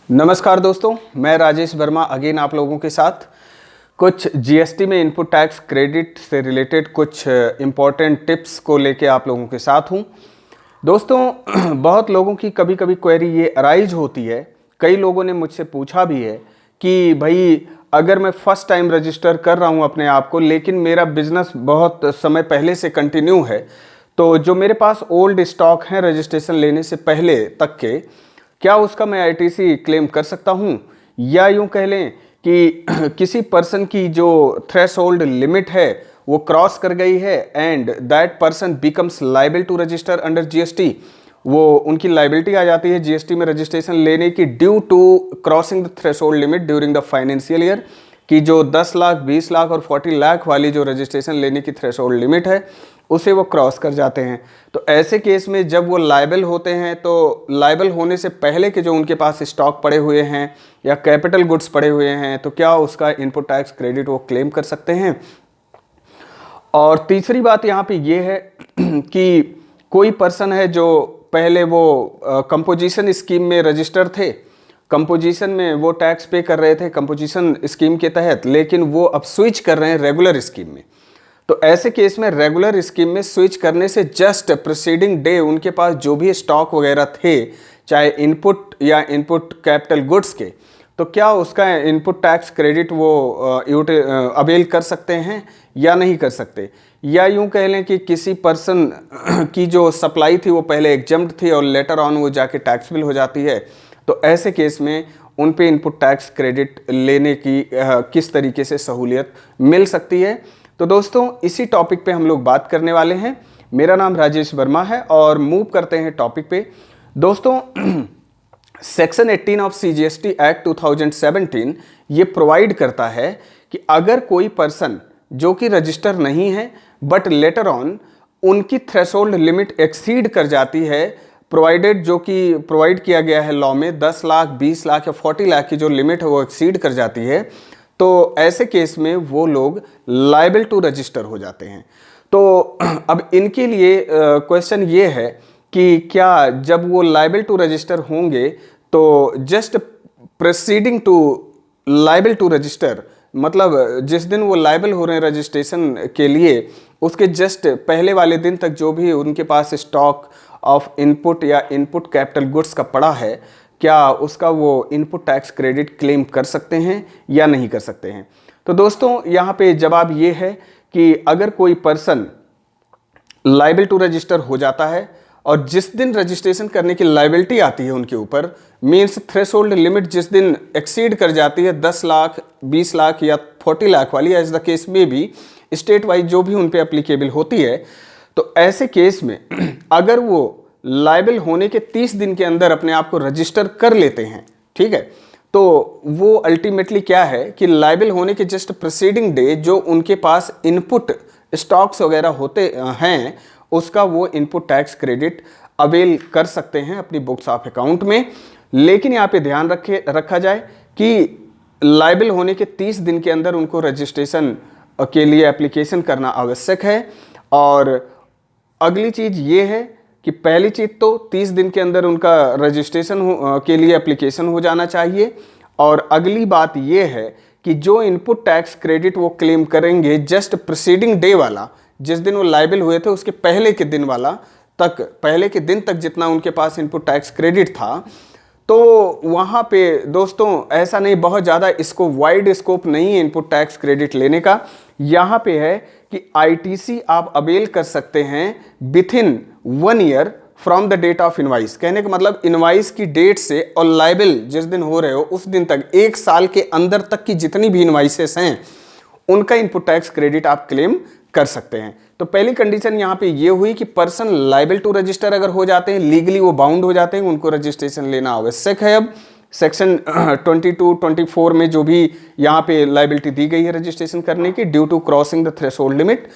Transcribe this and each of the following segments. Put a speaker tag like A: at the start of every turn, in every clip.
A: नमस्कार दोस्तों, मैं राजेश वर्मा अगेन आप लोगों के साथ कुछ जीएसटी में इनपुट टैक्स क्रेडिट से रिलेटेड कुछ इम्पॉर्टेंट टिप्स को लेके आप लोगों के साथ हूं। दोस्तों बहुत लोगों की कभी कभी क्वेरी ये अराइज होती है, कई लोगों ने मुझसे पूछा भी है कि भाई अगर मैं फर्स्ट टाइम रजिस्टर कर रहा हूं अपने आप को, लेकिन मेरा बिजनेस बहुत समय पहले से कंटिन्यू है, तो जो मेरे पास ओल्ड स्टॉक हैं रजिस्ट्रेशन लेने से पहले तक के, क्या उसका मैं आईटीसी क्लेम कर सकता हूं? या यूं कह लें कि किसी पर्सन की जो थ्रेशोल्ड लिमिट है वो क्रॉस कर गई है and that person becomes liable to register under GST, वो उनकी लाइबिलिटी आ जाती है जीएसटी में रजिस्ट्रेशन लेने की due to crossing the threshold limit during the financial year, कि जो 10 लाख 20 लाख और 40 लाख वाली जो रजिस्ट्रेशन लेने की थ्रेशोल्ड लिमिट है उसे वो क्रॉस कर जाते हैं। तो ऐसे केस में जब वो लायबल होते हैं, तो लायबल होने से पहले के जो उनके पास स्टॉक पड़े हुए हैं या कैपिटल गुड्स पड़े हुए हैं, तो क्या उसका इनपुट टैक्स क्रेडिट वो क्लेम कर सकते हैं? और तीसरी बात यहाँ पे ये है कि कोई पर्सन है जो पहले वो कंपोजिशन स्कीम में रजिस्टर थे, कंपोजिशन में वो टैक्स पे कर रहे थे कंपोजिशन स्कीम के तहत, लेकिन वो अब स्विच कर रहे हैं रेगुलर स्कीम में। तो ऐसे केस में रेगुलर स्कीम में स्विच करने से जस्ट प्रीसीडिंग डे उनके पास जो भी स्टॉक वगैरह थे, चाहे इनपुट या इनपुट कैपिटल गुड्स के, तो क्या उसका इनपुट टैक्स क्रेडिट वो अवेल कर सकते हैं या नहीं कर सकते? या यूं कह लें कि किसी पर्सन की जो सप्लाई थी वो पहले एग्जम्प्ट थी और लेटर ऑन वो जाके टैक्सेबल हो जाती है, तो ऐसे केस में उन पे इनपुट टैक्स क्रेडिट लेने की किस तरीके से सहूलियत मिल सकती है? तो दोस्तों इसी टॉपिक पे हम लोग बात करने वाले हैं। मेरा नाम राजेश वर्मा है और मूव करते हैं टॉपिक पे। दोस्तों सेक्शन 18 ऑफ सीजीएसटी एक्ट 2017 ये प्रोवाइड करता है कि अगर कोई पर्सन जो कि रजिस्टर नहीं है बट लेटर ऑन उनकी थ्रेशोल्ड लिमिट एक्सीड कर जाती है, प्रोवाइडेड जो कि प्रोवाइड किया गया है लॉ में, 10 लाख 20 लाख या 40 लाख की जो लिमिट है वो एक्सीड कर जाती है, तो ऐसे केस में वो लोग लायबल टू रजिस्टर हो जाते हैं। तो अब इनके लिए क्वेश्चन ये है कि क्या जब वो लायबल टू रजिस्टर होंगे तो just proceeding to liable to register, मतलब जिस दिन वो लायबल हो रहे हैं रजिस्ट्रेशन के लिए उसके जस्ट पहले वाले दिन तक जो भी उनके पास स्टॉक ऑफ इनपुट या इनपुट कैपिटल गुड्स का पड़ा है, क्या उसका वो इनपुट टैक्स क्रेडिट क्लेम कर सकते हैं या नहीं कर सकते हैं? तो दोस्तों यहाँ पे जवाब ये है कि अगर कोई पर्सन लायबल टू रजिस्टर हो जाता है और जिस दिन रजिस्ट्रेशन करने की लायबिलिटी आती है उनके ऊपर, मीन्स थ्रेशोल्ड लिमिट जिस दिन एक्सीड कर जाती है 10 लाख 20 लाख या 40 लाख वाली, एज द केस में भी स्टेट वाइज जो भी उन पे एप्लीकेबल होती है, तो ऐसे केस में अगर वो लायबल होने के 30 दिन के अंदर अपने आप को रजिस्टर कर लेते हैं, ठीक है, तो वो अल्टीमेटली क्या है कि लायबल होने के जस्ट प्रीसीडिंग डे जो उनके पास इनपुट स्टॉक्स वगैरह होते हैं उसका वो इनपुट टैक्स क्रेडिट अवेल कर सकते हैं अपनी बुक्स ऑफ अकाउंट में। लेकिन यहाँ पे ध्यान रखा जाए कि लायबल होने के 30 दिन के अंदर उनको रजिस्ट्रेशन के लिए एप्लीकेशन करना आवश्यक है। और अगली चीज़ ये है कि पहली चीज़ तो 30 दिन के अंदर उनका रजिस्ट्रेशन के लिए एप्लीकेशन हो जाना चाहिए। और अगली बात ये है कि जो इनपुट टैक्स क्रेडिट वो क्लेम करेंगे जस्ट प्रीसीडिंग डे वाला, जिस दिन वो लायबल हुए थे उसके पहले के दिन वाला तक, पहले के दिन तक जितना उनके पास इनपुट टैक्स क्रेडिट था, तो वहाँ पे दोस्तों ऐसा नहीं, बहुत ज़्यादा इसको वाइड स्कोप नहीं है इनपुट टैक्स क्रेडिट लेने का। यहाँ पे है कि आईटीसी आप अवेल कर सकते हैं within 1 year from the date of invoice. कहने का मतलब इनवाइस की डेट से और लायबल जिस दिन हो रहे हो उस दिन तक, 1 साल के अंदर तक की जितनी भी इनवाइसेस हैं उनका इनपुट टैक्स क्रेडिट आप क्लेम कर सकते हैं। तो पहली कंडीशन यहाँ पे ये हुई कि पर्सन लायबल टू रजिस्टर अगर हो जाते हैं, लीगली वो बाउंड हो जाते हैं, उनको रजिस्ट्रेशन लेना आवश्यक है। अब सेक्शन 22-24 में जो भी यहाँ पे लायबिलिटी दी गई है रजिस्ट्रेशन करने की due to crossing the threshold limit,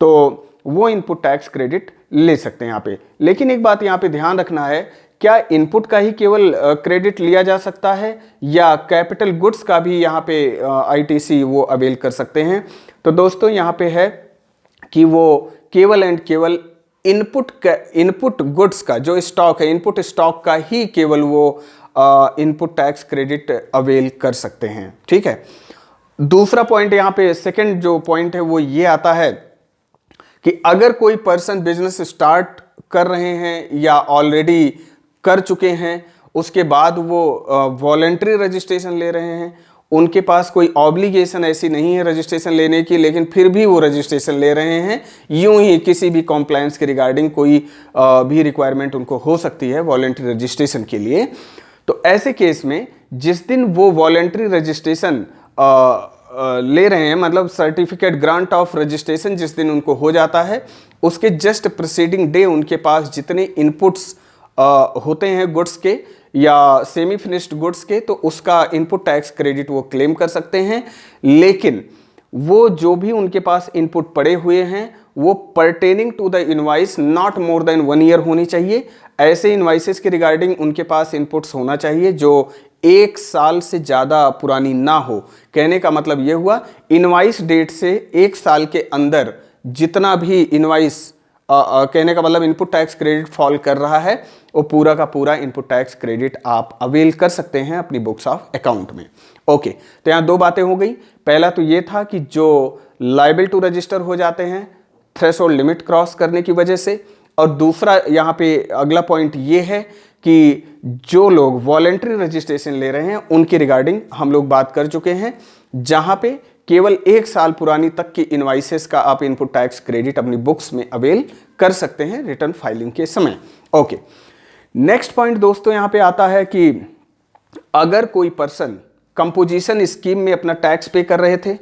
A: तो वो इनपुट टैक्स क्रेडिट ले सकते हैं यहाँ पे। लेकिन एक बात यहाँ पे ध्यान रखना है, क्या इनपुट का ही केवल क्रेडिट लिया जा सकता है या कैपिटल गुड्स का भी यहाँ पे आईटीसी वो अवेल कर सकते हैं? तो दोस्तों यहाँ पे है कि वो केवल एंड केवल इनपुट गुड्स का जो स्टॉक है, इनपुट स्टॉक का ही केवल वो इनपुट टैक्स क्रेडिट अवेल कर सकते हैं। ठीक है, दूसरा पॉइंट यहाँ पे, सेकंड जो पॉइंट है वो ये आता है कि अगर कोई पर्सन बिजनेस स्टार्ट कर रहे हैं या ऑलरेडी कर चुके हैं, उसके बाद वो वॉलंटरी रजिस्ट्रेशन ले रहे हैं, उनके पास कोई ऑब्लिगेशन ऐसी नहीं है रजिस्ट्रेशन लेने की, लेकिन फिर भी वो रजिस्ट्रेशन ले रहे हैं, यूं ही किसी भी कॉम्प्लायंस के रिगार्डिंग कोई भी रिक्वायरमेंट उनको हो सकती है वॉलंटरी रजिस्ट्रेशन के लिए, तो ऐसे केस में जिस दिन वो वॉलंटरी रजिस्ट्रेशन ले रहे हैं, मतलब सर्टिफिकेट ग्रांट ऑफ रजिस्ट्रेशन जिस दिन उनको हो जाता है, उसके जस्ट प्रीसीडिंग डे उनके पास जितने इनपुट्स होते हैं गुड्स के या सेमी फिनिश्ड गुड्स के, तो उसका इनपुट टैक्स क्रेडिट वो क्लेम कर सकते हैं। लेकिन वो जो भी उनके पास इनपुट पड़े हुए हैं वो pertaining to the invoice not more than 1 year होनी चाहिए। ऐसे इनवाइसेस के रिगार्डिंग उनके पास इनपुट्स होना चाहिए जो 1 साल से ज़्यादा पुरानी ना हो। कहने का मतलब ये हुआ, इनवाइस डेट से 1 साल के अंदर जितना भी इनवाइस कहने का मतलब इनपुट टैक्स क्रेडिट फॉल कर रहा है, वो पूरा का पूरा इनपुट टैक्स क्रेडिट आप अवेल कर सकते हैं अपनी बुक्स ऑफ अकाउंट में। ओके, तो यहाँ 2 बातें हो गई। पहला तो ये था कि जो लायबल टू रजिस्टर हो जाते हैं थ्रेशोल्ड लिमिट क्रॉस करने की वजह से, और दूसरा यहाँ पे अगला पॉइंट ये है कि जो लोग वॉलंटरी रजिस्ट्रेशन ले रहे हैं उनकी रिगार्डिंग हम लोग बात कर चुके हैं, जहाँ पे केवल 1 साल पुरानी तक की इनवाइसेस का आप इनपुट टैक्स क्रेडिट अपनी बुक्स में अवेल कर सकते हैं रिटर्न फाइलिंग के समय। ओके, नेक्स्ट पॉइंट दोस्तों यहाँ पे आता है कि अगर कोई पर्सन कंपोजिशन स्कीम में अपना टैक्स पे कर रहे थे,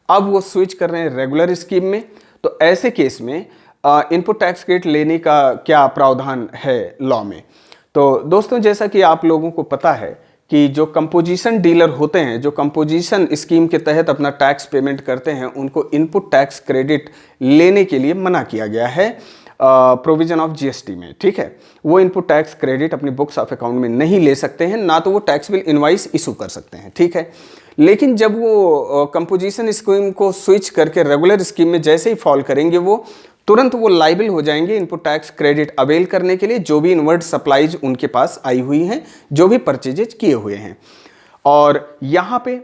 A: अब वो स्विच कर रहे हैं रेगुलर स्कीम में, तो ऐसे केस में इनपुट टैक्स क्रेडिट लेने का क्या प्रावधान है लॉ में। तो दोस्तों जैसा कि आप लोगों को पता है कि जो कंपोजिशन डीलर होते हैं, जो कंपोजिशन स्कीम के तहत अपना टैक्स पेमेंट करते हैं, उनको इनपुट टैक्स क्रेडिट लेने के लिए मना किया गया है प्रोविजन ऑफ जीएसटी में। ठीक है, वो इनपुट टैक्स क्रेडिट अपनी बुक्स ऑफ अकाउंट में नहीं ले सकते हैं, ना तो वो टैक्सेबल इनवाइस इशू कर सकते हैं। ठीक है, लेकिन जब वो कंपोजिशन स्कीम को स्विच करके रेगुलर स्कीम में जैसे ही फॉल करेंगे, वो तुरंत वो लाइबल हो जाएंगे इनपुट टैक्स क्रेडिट अवेल करने के लिए, जो भी इनवर्ड सप्लाईज उनके पास आई हुई हैं, जो भी परचेजेज किए हुए हैं। और यहाँ पे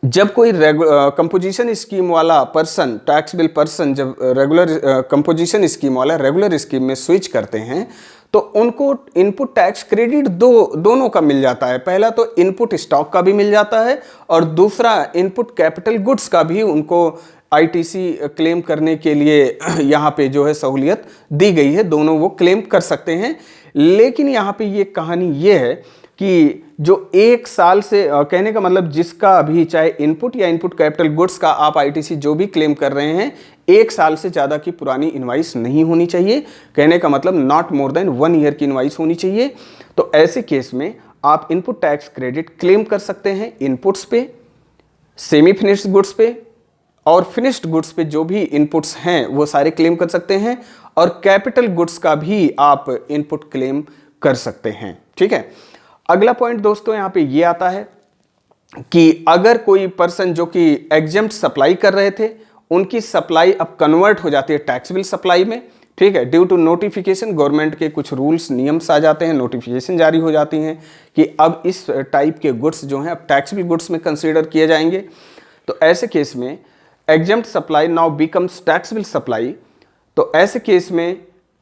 A: जब कोई कंपोजिशन स्कीम वाला पर्सन, टैक्सेबल पर्सन, जब रेगुलर कंपोजिशन स्कीम वाला रेगुलर स्कीम में स्विच करते हैं, तो उनको इनपुट टैक्स क्रेडिट दोनों का मिल जाता है। पहला तो इनपुट स्टॉक का भी मिल जाता है, और दूसरा इनपुट कैपिटल गुड्स का भी उनको आईटीसी क्लेम करने के लिए यहाँ पे जो है सहूलियत दी गई है, दोनों वो क्लेम कर सकते हैं। लेकिन यहाँ पे ये कहानी ये है कि जो 1 साल से कहने का मतलब जिसका भी चाहे इनपुट या इनपुट कैपिटल गुड्स का आप आईटीसी जो भी क्लेम कर रहे हैं, 1 साल से ज़्यादा की पुरानी इनवाइस नहीं होनी चाहिए। कहने का मतलब नॉट मोर देन 1 ईयर की इनवाइस होनी चाहिए। तो ऐसे केस में आप इनपुट टैक्स क्रेडिट क्लेम कर सकते हैं इनपुट्स पे, सेमी फिनिश्ड गुड्स पे और फिनिश्ड गुड्स पे जो भी इनपुट्स हैं वो सारे क्लेम कर सकते हैं, और कैपिटल गुड्स का भी आप इनपुट क्लेम कर सकते हैं। ठीक है, अगला पॉइंट दोस्तों यहाँ पे ये आता है कि अगर कोई पर्सन जो कि एग्जेम्प्ट सप्लाई कर रहे थे, उनकी सप्लाई अब कन्वर्ट हो जाती है टैक्सेबल सप्लाई में। ठीक है, ड्यू टू नोटिफिकेशन गवर्नमेंट के कुछ रूल्स नियम्स आ जाते हैं, नोटिफिकेशन जारी हो जाती हैं कि अब इस टाइप के गुड्स जो हैं अब टैक्सेबल गुड्स में कंसीडर किए जाएंगे। तो ऐसे केस में exempt supply now becomes taxable supply, तो ऐसे केस में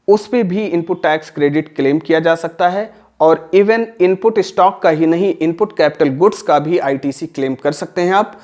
A: उस पे भी इनपुट टैक्स क्रेडिट क्लेम किया जा सकता है, और इवन इनपुट स्टॉक का ही नहीं, इनपुट कैपिटल गुड्स का भी आईटीसी क्लेम कर सकते हैं आप।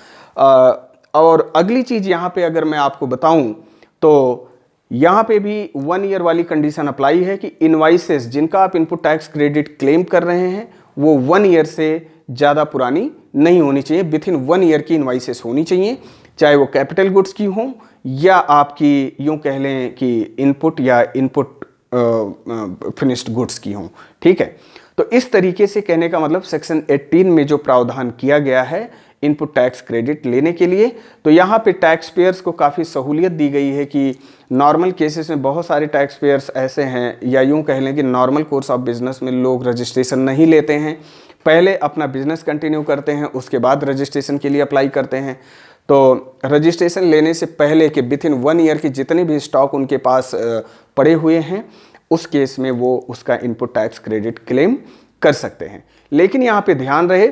A: और अगली चीज़ यहाँ पे अगर मैं आपको बताऊँ तो यहाँ पे भी 1 ईयर वाली कंडीशन अप्लाई है कि इनवाइसेस जिनका आप इनपुट टैक्स क्रेडिट क्लेम कर रहे हैं वो 1 ईयर से ज़्यादा पुरानी नहीं होनी चाहिए, विथिन 1 ईयर की इनवाइसेस होनी चाहिए, चाहे वो कैपिटल गुड्स की हों या आपकी यूँ कह लें कि इनपुट या इनपुट फिनिश्ड गुड्स की हों। ठीक है, तो इस तरीके से कहने का मतलब सेक्शन 18 में जो प्रावधान किया गया है इनपुट टैक्स क्रेडिट लेने के लिए, तो यहाँ पे टैक्स पेयर्स को काफ़ी सहूलियत दी गई है कि नॉर्मल केसेस में बहुत सारे टैक्स पेयर्स ऐसे हैं, या यूँ कह लें कि नॉर्मल कोर्स ऑफ बिजनेस में लोग रजिस्ट्रेशन नहीं लेते हैं, पहले अपना बिजनेस कंटिन्यू करते हैं, उसके बाद रजिस्ट्रेशन के लिए अप्लाई करते हैं। तो रजिस्ट्रेशन लेने से पहले के विथिन 1 ईयर की जितनी भी स्टॉक उनके पास पड़े हुए हैं, उस केस में वो उसका इनपुट टैक्स क्रेडिट क्लेम कर सकते हैं। लेकिन यहाँ पे ध्यान रहे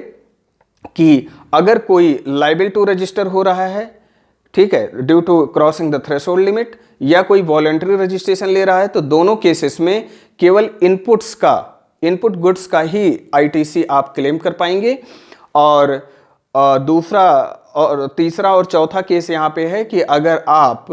A: कि अगर कोई लायबल टू रजिस्टर हो रहा है, ठीक है, due to crossing the threshold limit, या कोई वॉलंटरी रजिस्ट्रेशन ले रहा है, तो दोनों केसेस में केवल इनपुट गुड्स का ही आईटीसी आप क्लेम कर पाएंगे। और तीसरा और चौथा केस यहाँ पे है कि अगर आप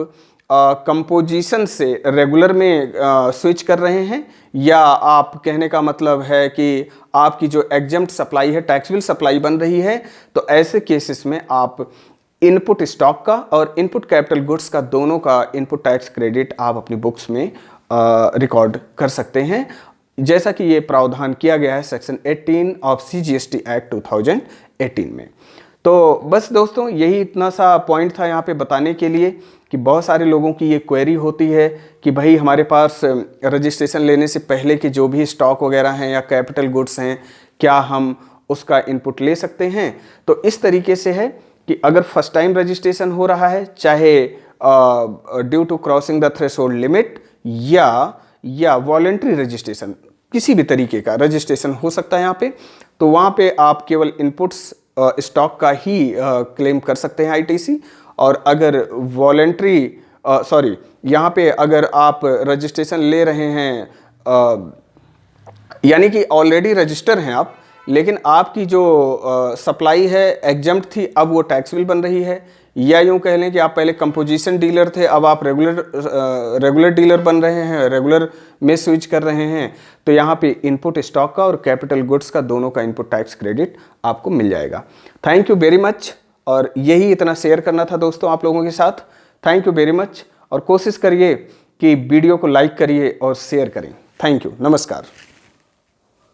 A: कंपोजिशन से रेगुलर में स्विच कर रहे हैं, या आप कहने का मतलब है कि आपकी जो एग्जम्प्ट सप्लाई है, टैक्सेबल सप्लाई बन रही है, तो ऐसे केसेस में आप इनपुट स्टॉक का और इनपुट कैपिटल गुड्स का दोनों का इनपुट टैक्स क्रेडिट आप अपनी बुक्स में रिकॉर्ड कर सकते हैं, जैसा कि ये प्रावधान किया गया है सेक्शन 18 ऑफ CGST एक्ट 2018 में। तो बस दोस्तों, यही इतना सा पॉइंट था यहाँ पे बताने के लिए कि बहुत सारे लोगों की ये क्वेरी होती है कि भाई हमारे पास रजिस्ट्रेशन लेने से पहले के जो भी स्टॉक वगैरह हैं या कैपिटल गुड्स हैं, क्या हम उसका इनपुट ले सकते हैं। तो इस तरीके से है कि अगर फर्स्ट टाइम रजिस्ट्रेशन हो रहा है, चाहे due to crossing the threshold limit या वॉलंटरी रजिस्ट्रेशन, किसी भी तरीके का रजिस्ट्रेशन हो सकता है यहाँ पे, तो वहाँ पे आप केवल इनपुट्स स्टॉक का ही क्लेम कर सकते हैं आईटीसी। और अगर यहाँ पे अगर आप रजिस्ट्रेशन ले रहे हैं, यानी कि ऑलरेडी रजिस्टर हैं आप, लेकिन आपकी जो सप्लाई है एग्जम्प्ट थी, अब वो टैक्सेबल बन रही है, या यूँ कह लें कि आप पहले कंपोजिशन डीलर थे, अब आप रेगुलर डीलर बन रहे हैं, रेगुलर में स्विच कर रहे हैं, तो यहाँ पे इनपुट स्टॉक का और कैपिटल गुड्स का दोनों का इनपुट टैक्स क्रेडिट आपको मिल जाएगा। Thank you very much. और यही इतना शेयर करना था दोस्तों आप लोगों के साथ। Thank you very much. और कोशिश करिए कि वीडियो को लाइक करिए और शेयर करें। Thank you. नमस्कार।